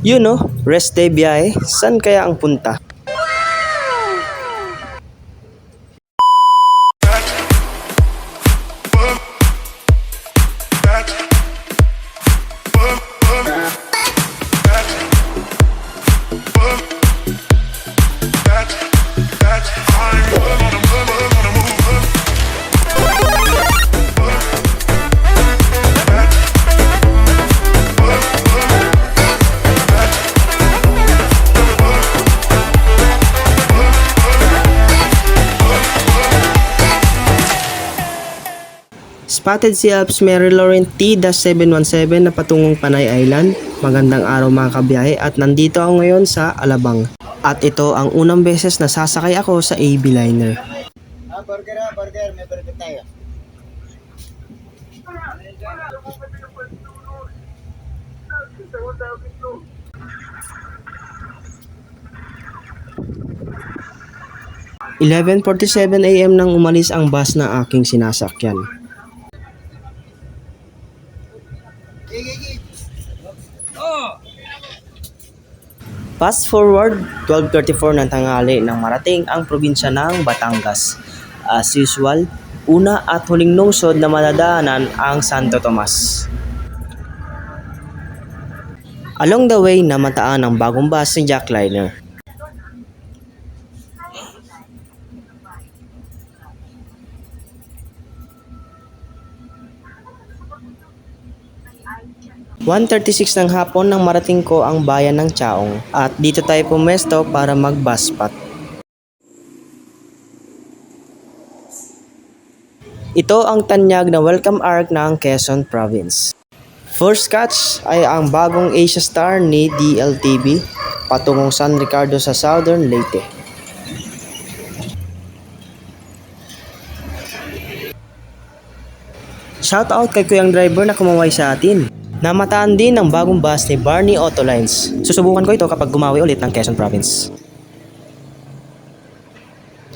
You know, rest day biyahe, saan kaya ang punta? Spotted si Alps Mary Lauren T-717 na patungong Panay Island. Magandang araw mga kabiyahe at nandito ako ngayon sa Alabang. At ito ang unang beses na sasakay ako sa AB Liner. Burger. May burger tayo. "11:47 AM nang umalis ang bus na aking sinasakyan. Fast forward, 12:34 ng tanghali nang marating ang probinsya ng Batangas. As usual, una at huling lungsod na madadaanan ang Santo Tomas. Along the way, namataan ang bagong bus ni Jackliner. "1:36 ng hapon nang marating ko ang bayan ng Chaong at dito tayo pumesto para mag-bus spot. Ito ang tanyag na welcome arc ng Quezon Province. First catch ay ang bagong Asia Star ni DLTV patungong San Ricardo sa Southern Leyte. Shoutout kay Kuyang Driver na kumaway sa atin. Namataan din ng bagong bus ni Barney Auto Lines. Susubukan ko ito kapag gumawi ulit ng Quezon Province.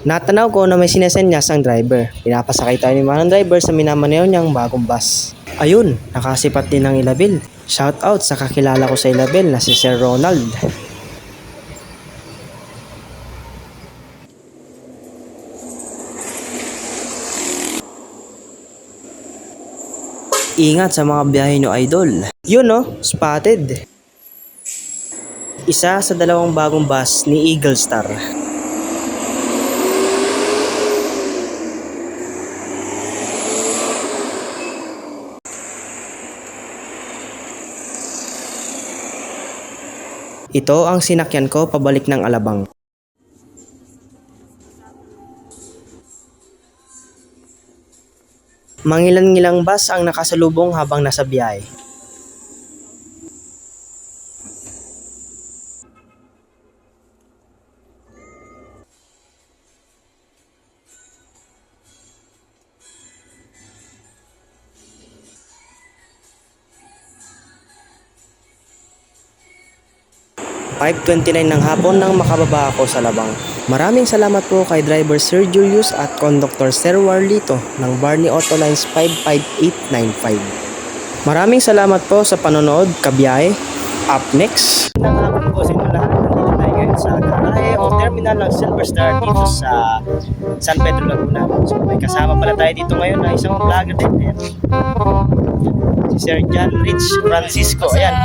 Natanaw ko na may sinesenyas ang driver. Pinapasakay tayo ni Manang Driver sa minamaneho niyang bagong bus. Ayun, nakasipat din ng Ilabel. Shoutout sa kakilala ko sa Ilabel na si Sir Ronald. Ingat sa mga biyahe nyo, idol. Yun no, spotted. Isa sa dalawang bagong bus ni Eagle Star. Ito ang sinakyan ko pabalik ng Alabang. Mangilan-ngilang bus ang nakasalubong habang nasa biyahe. "5:29 ng hapon nang makababa ako sa Alabang. Maraming salamat po kay driver Sir Julius at conductor Sir Warlito ng Barney Auto Lines 55895. Maraming salamat po sa panonood, kabiyahe. Up next, nangapon po sa inyo lahat. Nandito tayo ngayon sa garahe o terminal ng Silver Star dito sa San Pedro, Laguna. So may kasama pala tayo dito ngayon na isang vlogger din. Si Sir John Rich Francisco. Ayan.